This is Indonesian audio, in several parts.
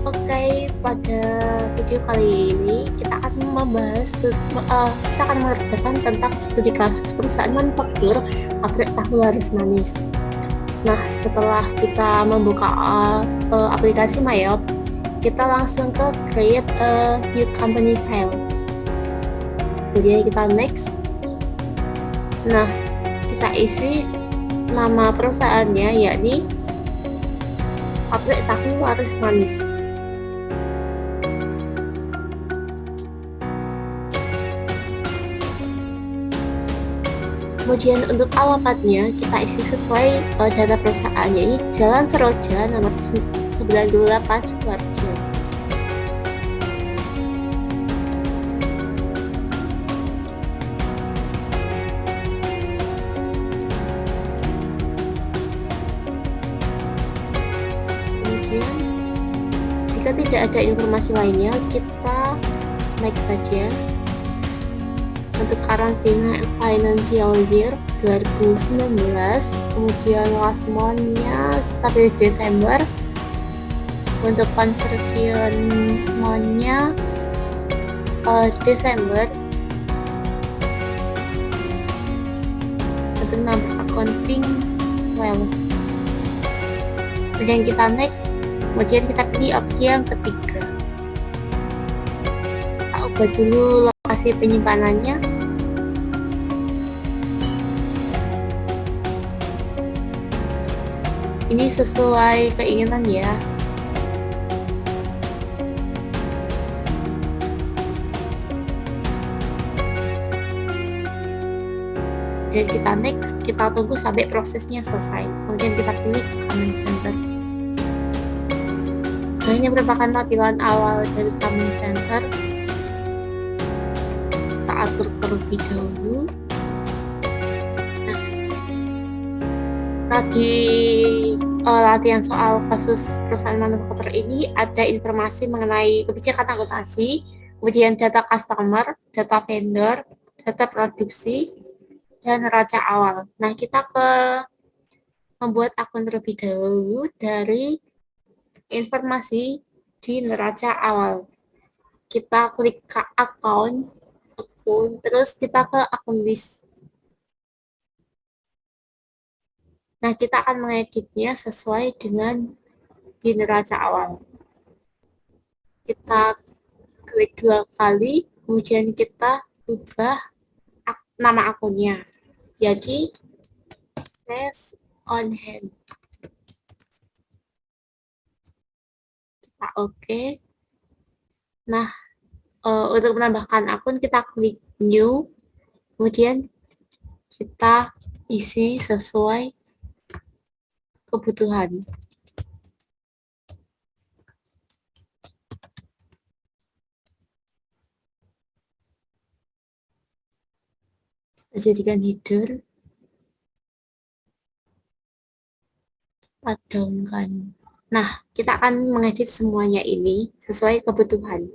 Oke, pada video kali ini kita akan kita akan mengerjakan tentang studi kasus perusahaan manufaktur pabrik tahu laris manis. Nah, setelah kita membuka aplikasi Mayop, kita langsung ke create a new company file. Kemudian kita next. Nah, kita isi nama perusahaannya, yakni pabrik tahu laris manis. Kemudian untuk alamatnya kita isi sesuai data perusahaan, yaitu Jalan Seroja nomor 98 Sidoarjo. Kemudian jika tidak ada informasi lainnya, kita next saja. Untuk current financial year 2019, kemudian last month-nya kita pilih Desember. Untuk conversion month-nya Desember. Untuk number accounting 12. Kemudian kita next, kemudian kita pilih opsi yang ketiga. Kita ubah dulu lokasi penyimpanannya. Ini sesuai keinginan ya. Dan kita next, kita tunggu sampai prosesnya selesai. Kemudian kita pilih comment center. Nah, ini merupakan tampilan awal dari comment center. Kita atur terlebih dahulu. Nah, tadi latihan soal kasus perusahaan manufaktur ini ada informasi mengenai kebijakan akuntansi, kemudian data customer, data vendor, data produksi, dan neraca awal. Nah, kita membuat akun terlebih dahulu dari informasi di neraca awal. Kita klik ke akun, terus kita ke akun list. Nah, kita akan mengeditnya sesuai dengan di neraca awal. Kita klik 2 kali, kemudian kita ubah nama akunnya. Jadi, cash on hand. Kita oke. Nah, untuk menambahkan akun kita klik new, kemudian kita isi sesuai kebutuhan. Jadikan header, padamkan. Nah, kita akan mengedit semuanya ini sesuai kebutuhan.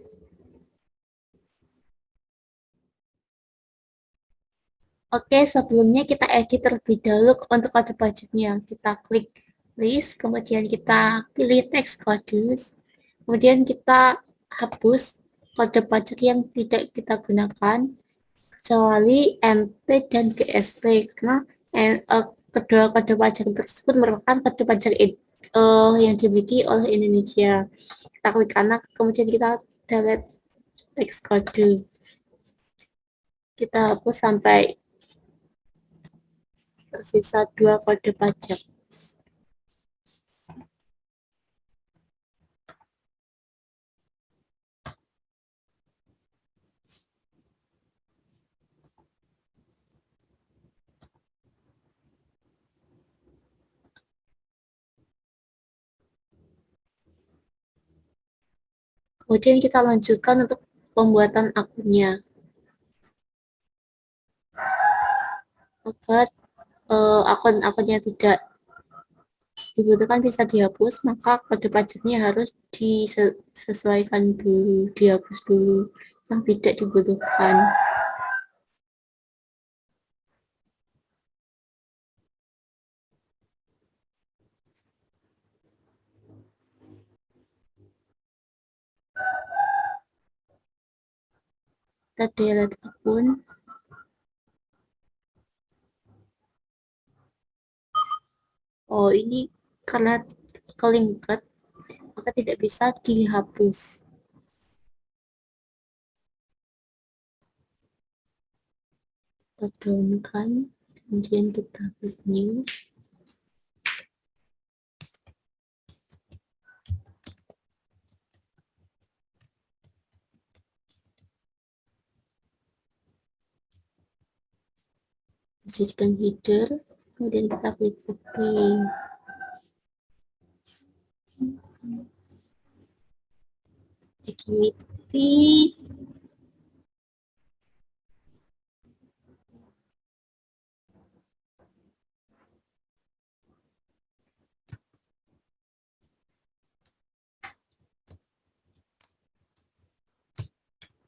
Oke, sebelumnya kita edit terlebih dahulu untuk kode pajaknya. Kita klik list, kemudian kita pilih text codes, kemudian kita hapus kode pajak yang tidak kita gunakan, kecuali NT dan GST, karena kedua kode pajak tersebut merupakan kode pajak yang dimiliki oleh Indonesia. Kita klik kanan, kemudian kita delete text code. Kita hapus sampai tersisa 2 kode pajak. Kemudian kita lanjutkan untuk pembuatan akunnya. Agar akun-akunnya tidak dibutuhkan bisa dihapus, maka kode pajaknya harus disesuaikan dulu, dihapus dulu yang tidak dibutuhkan. kita delete akun. Oh, ini karena kelingkat, maka tidak bisa dihapus. Kita downkan, kemudian kita klik new. Jadikan header, kemudian kita klik OK. Activity.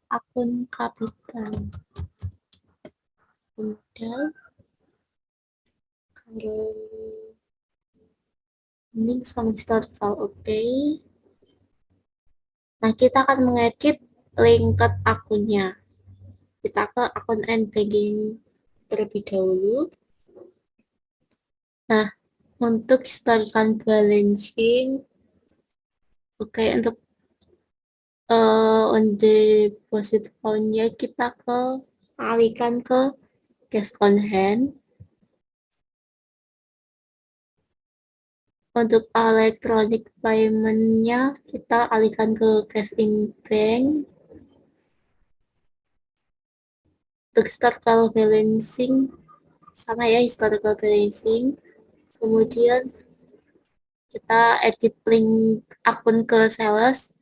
Akun kapital. Modal. Kalau link sama start file OK. Nah, kita akan mengedit link akunnya. Kita ke akun banking terlebih dahulu. Nah, untuk historical balancing, oke, untuk on deposit account-nya kita alihkan ke cash on hand. Untuk electronic payment-nya kita alihkan ke cash in bank. Untuk historical balancing sama ya, historical balancing. Kemudian kita edit link akun ke sales.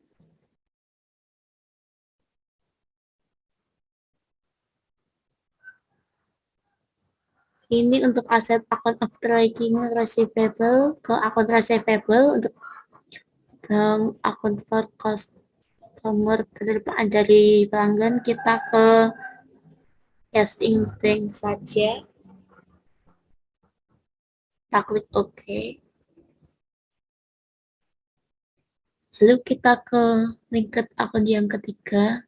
Ini untuk aset akun of tracking receivable ke akun receivable. Untuk akun for customer penerimaan dari pelanggan kita ke cash in bank saja. Kita klik OK. Lalu kita ke link akun yang ketiga,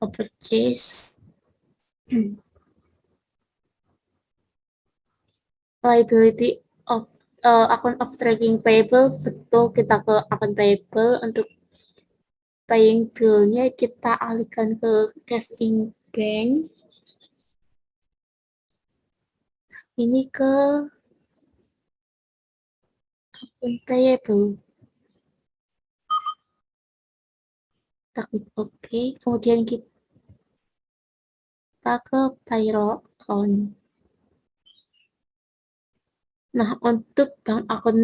ke purchase. Liability of akun of tracking payable, betul kita ke akun payable. Untuk paying bill-nya kita alihkan ke cash in bank. Ini ke akun payable. Kita klik OK. Kemudian kita ke payroll account. Nah, untuk bank akun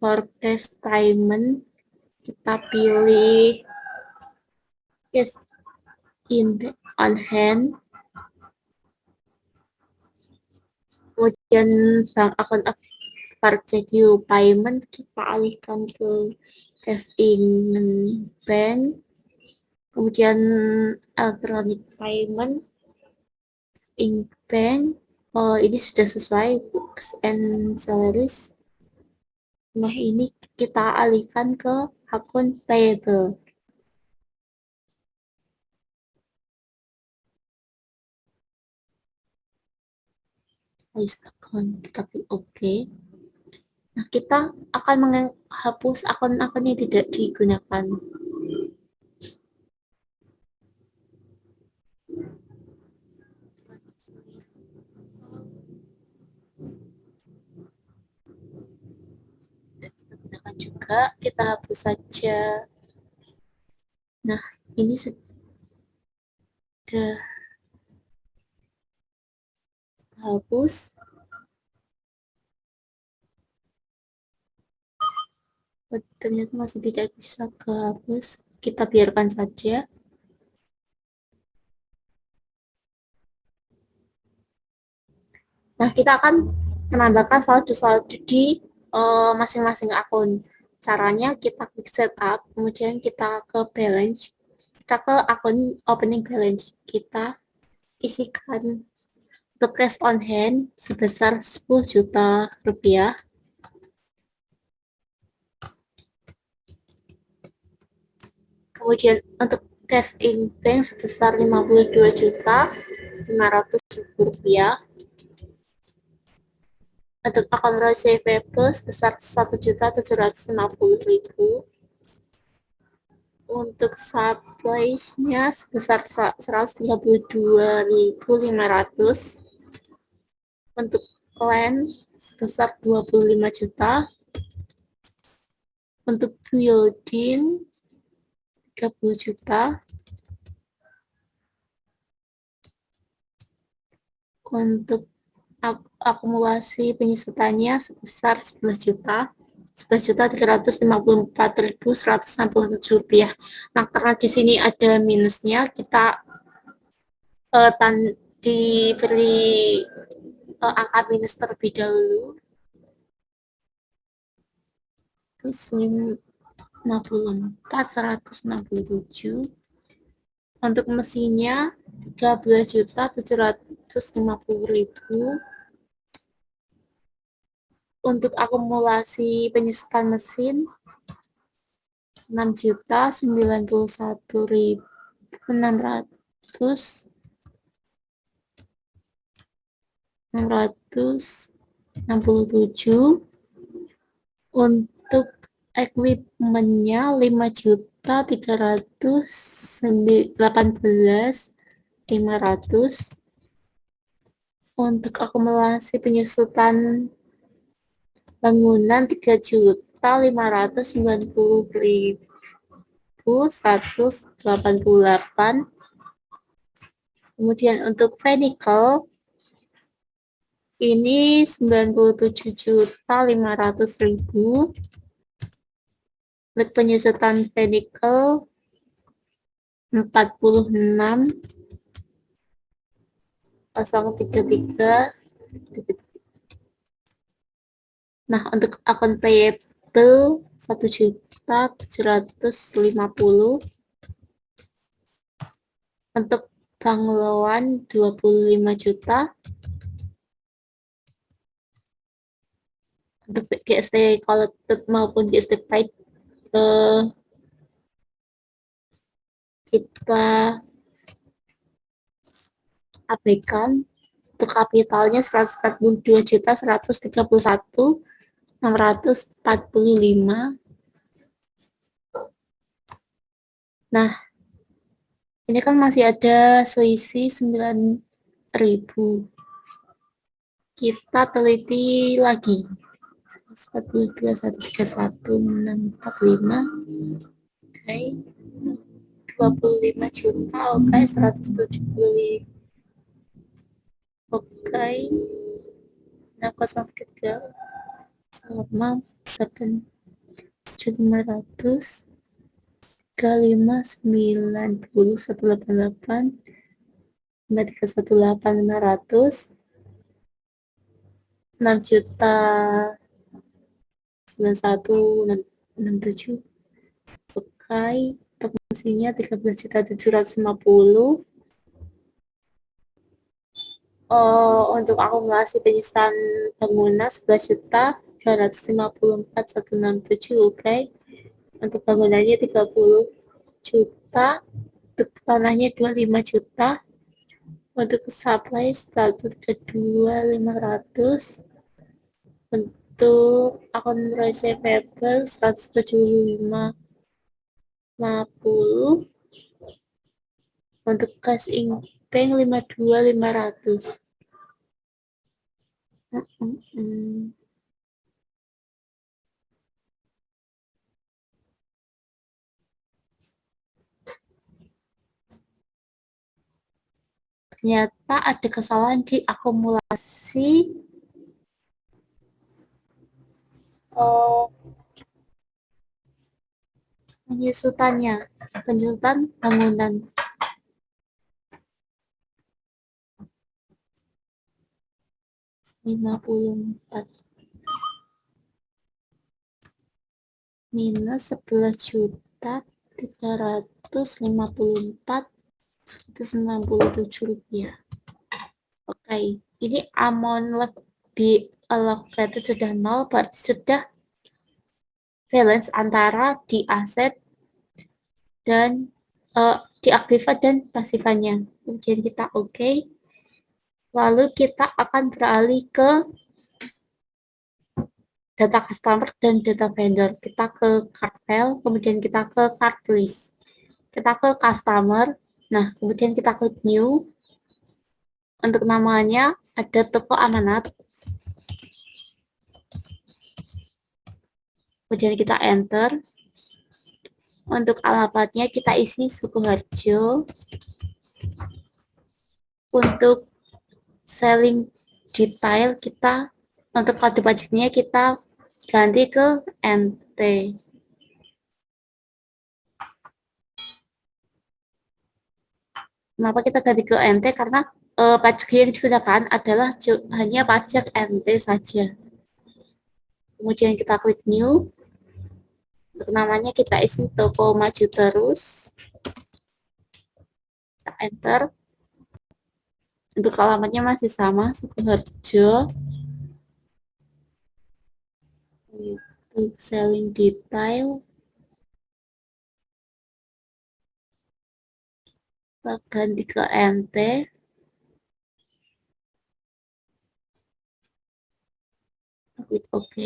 for cash payment, kita pilih cash in on hand. Kemudian bank akun for payment kita alihkan ke cash in bank. Kemudian electronic payment in bank. Oh, ini sudah sesuai books and salaries. Nah, ini kita alihkan ke akun payable. Akun, kita klik OK. Nah, kita akan menghapus akun-akun yang tidak digunakan. Gunakan juga, kita hapus saja. Nah, ini sudah hapus. Oh, ternyata masih tidak bisa kehapus. Kita biarkan saja. Nah, kita akan menambahkan saldo-saldo di masing-masing akun. Caranya kita klik setup, kemudian kita ke balance, kita ke akun opening balance, kita isikan untuk cash on hand sebesar 10 juta rupiah. Kemudian untuk cash in bank sebesar Rp52.500.000. Untuk akun receivable sebesar Rp1.750.000. Untuk supplies-nya sebesar Rp132.500. Untuk land sebesar 25 juta. Untuk building 30 juta. Untuk akumulasi penyusutannya sebesar 11 juta. 11.354.167 rupiah. Nah, karena di sini ada minusnya, kita diberi angka minus terlebih dahulu. Terus 54.167. Untuk mesinnya 13.750.000. Untuk akumulasi penyusutan mesin 691.667. Untuk equipmentnya 5.318.500. Untuk akumulasi penyusutan bangunan 3.090.188. Kemudian untuk vehicle ini 97.500.000. Untuk penyusutan vehicle 46.033. Nah, untuk akun payable 1.750.000. Untuk bank loan 25 juta. Untuk GST collected maupun GST paid kita abaikan. Untuk kapitalnya 142.131.645. Nah, ini kan masih ada selisih 9.000. Kita teliti lagi. 42.131.645. Oke. 25 juta. Oke, 170. Oke. 603. Sama 8.500. 3590.188. 318.500. 6 juta 91.667. Oke, untuk mesinnya 13.750. Untuk akumulasi penyusutan bangunan 11.354.167. Oke. Untuk bangunannya 30 juta. Untuk tanahnya 25 juta. Untuk supply 132.500. Untuk akun receivable 175.50. Untuk cash in bank 52.500. Ternyata ada kesalahan di akumulasi penyusutan bangunan. -54 minus 11.354.197 rupiah. Oke, ini amount di allocated sudah 0, berarti sudah balance antara di aset dan diaktifkan dan pasifkannya. Kemudian kita oke. Lalu kita akan beralih ke data customer dan data vendor. Kita ke cart file, kemudian kita ke cart list. Kita ke customer. Nah, kemudian kita klik new. Untuk namanya ada toko amanat. Kemudian kita enter. Untuk alamatnya kita isi Sukoharjo. Untuk selling detail kita, untuk kode pajaknya kita ganti ke NT. Kenapa kita ganti ke NT? Karena pajak yang digunakan adalah hanya pajak NT saja. Kemudian kita klik new. Untuk namanya kita isi toko maju terus. Kita enter. Untuk alamatnya masih sama, Sukoharjo. Untuk selling detail kita ganti ke NT. Klik OK.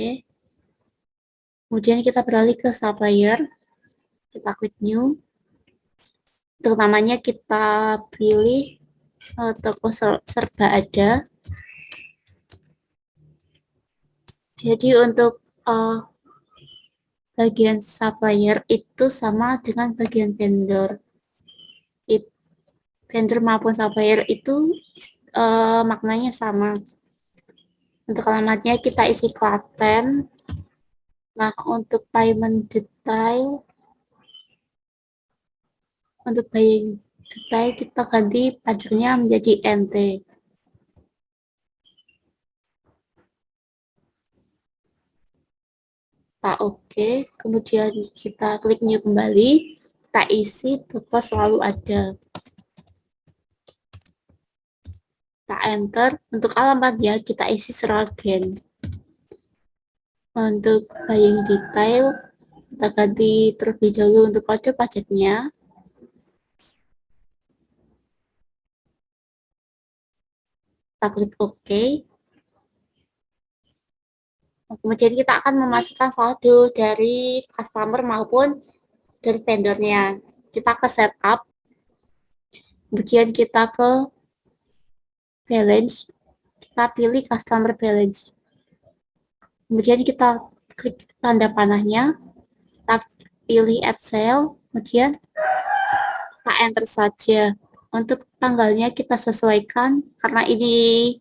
Kemudian kita beralih ke supplier. Kita klik new. Untuk namanya kita pilih toko serba ada. Jadi untuk bagian supplier itu sama dengan bagian vendor. Vendor maupun supplier itu maknanya sama. Untuk alamatnya kita isi Klaten. Nah, untuk payment detail, untuk payment detail kita ganti pajaknya menjadi NT. Kita oke, kemudian kita klik new kembali, kita isi toko selalu ada. Kita enter, untuk alamatnya kita isi Sragen. Untuk buying detail, kita ganti terlebih dahulu untuk kode pajaknya. Kita klik OK. Kemudian kita akan memasukkan saldo dari customer maupun dari vendornya. Kita ke setup, kemudian kita ke balance, kita pilih customer balance. Kemudian kita klik tanda panahnya, kita pilih add sale, kemudian kita enter saja. Untuk tanggalnya kita sesuaikan, karena ini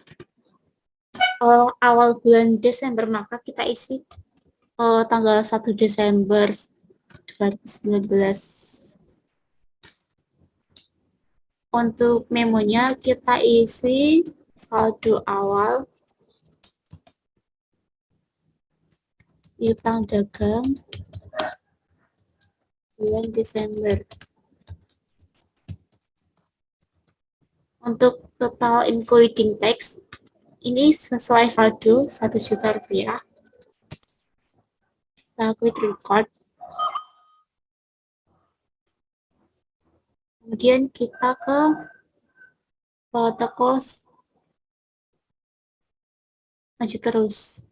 awal bulan Desember, maka kita isi tanggal 1 Desember 2019. Untuk memonya kita isi saldo awal, piutang dagang bulan Desember. Untuk total including tax, ini sesuai saldo 1 juta rupiah. Kita klik record. Kemudian kita ke toko maju terus.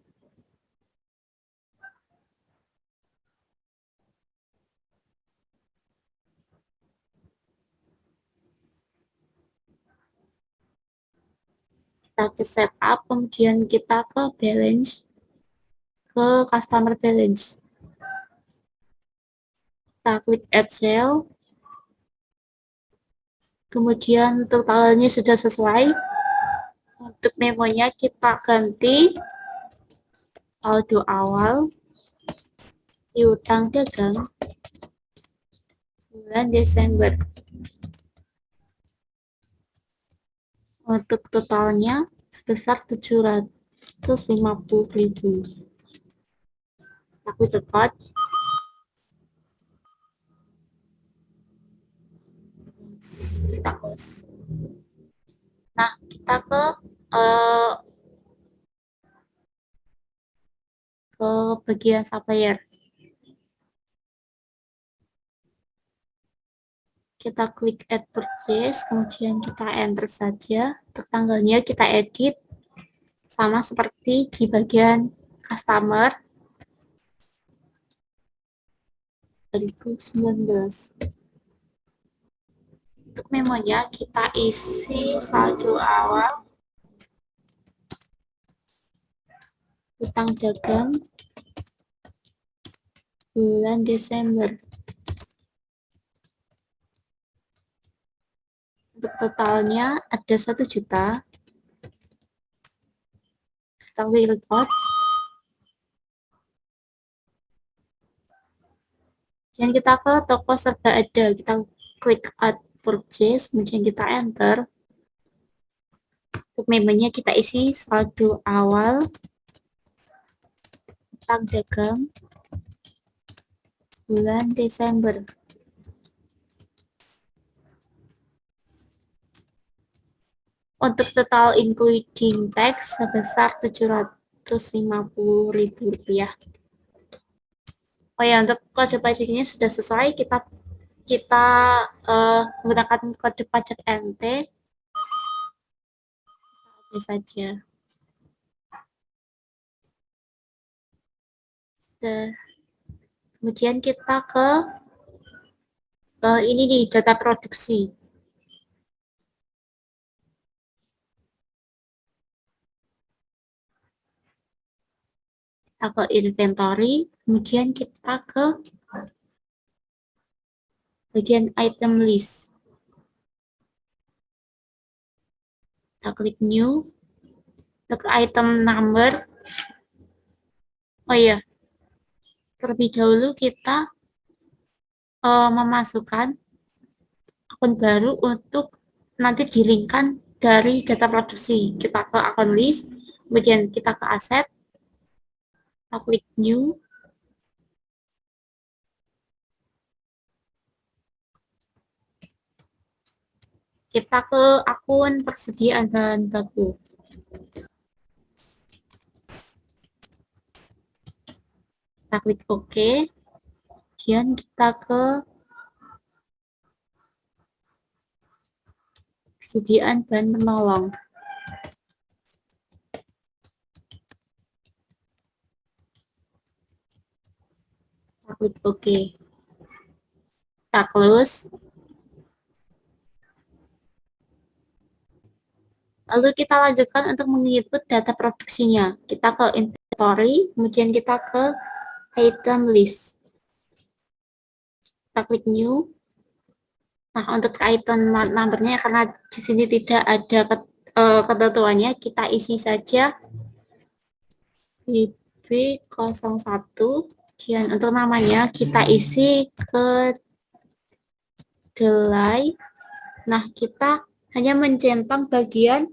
Kita ke setup, kemudian kita ke balance, ke customer balance. Kita klik add sale. Kemudian untuk tanggalnya sudah sesuai. Untuk memonya kita ganti saldo awal, piutang dagang bulan Desember. Untuk totalnya sebesar 750.000. Aku tepat. Kita close. Nah, kita uh, ke bagian supplier. kita klik add purchase, kemudian kita enter saja. Untuk tanggalnya kita edit, sama seperti di bagian customer 2019. Untuk memonya kita isi saldo awal, utang dagang bulan Desember. Untuk totalnya ada 1 juta. Kita record. Dan kita ke toko serba ada. Kita klik add purchase, kemudian kita enter. Untuk memonya kita isi saldo awal, utang dagang bulan Desember. Untuk total including tax sebesar Rp750.000. Oh ya, untuk kode pajaknya sudah sesuai, kita menggunakan kode pajak NT. Oke saja. Sudah. Kemudian kita ke ini nih, data produksi. Kita ke inventory, kemudian kita ke bagian item list. Kita klik new. Untuk item number, oh ya, terlebih dahulu kita memasukkan akun baru untuk nanti di-linkkan dari data produksi. Kita ke akun list, kemudian kita ke aset, kita klik new. Kita ke akun persediaan bahan baku. Kita klik OK. Kemudian kita ke persediaan bahan menolong. Kita klik OK. Kita close. Lalu kita lanjutkan untuk menginput data produksinya. Kita ke inventory, kemudian kita ke item list. Kita klik new. Nah, untuk item numbernya karena di sini tidak ada ketentuannya, kita isi saja BB01. Kemudian untuk namanya kita isi kedelai. Nah, kita hanya mencentang bagian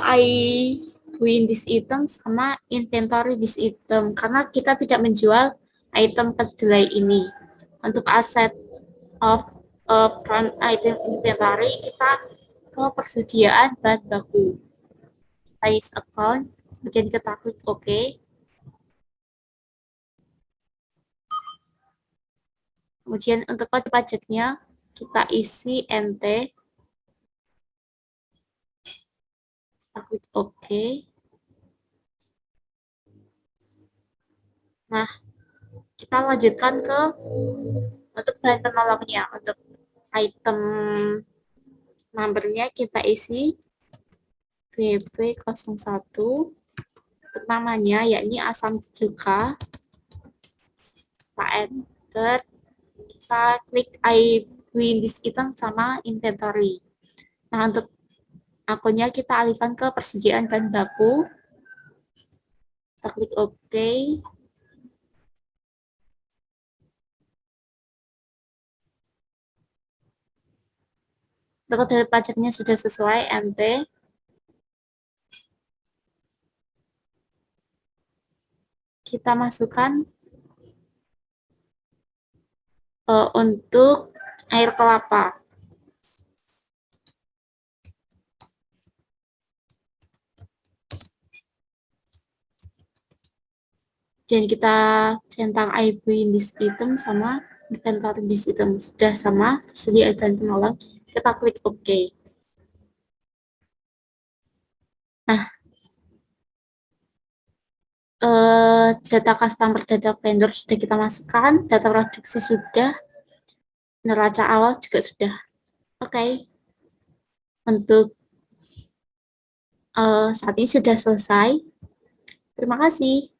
I win this item sama inventory this item karena kita tidak menjual item kedelai ini. Untuk aset of front item inventory kita ke persediaan bahan baku. Kita use account, kemudian kita klik OK. Kemudian untuk kode pajaknya kita isi NT. Kita klik OK. Nah, kita lanjutkan ke untuk bahan penolongnya. Untuk item numbernya kita isi BB01. Untuk namanya yakni asam cuka. Kita enter. Kita klik I win this item sama inventory. Nah, untuk akunnya kita alihkan ke persediaan bahan baku. Kita klik OK. Untuk dari pajaknya sudah sesuai NT. Kita masukkan untuk air kelapa. Dan kita centang IB in this item sama inventory di situ sudah sama, tersedia dan penolong, kita klik OK. Nah, data customer, data vendor sudah kita masukkan, data produksi sudah, neraca awal juga sudah. Oke. Untuk saat ini sudah selesai. Terima kasih.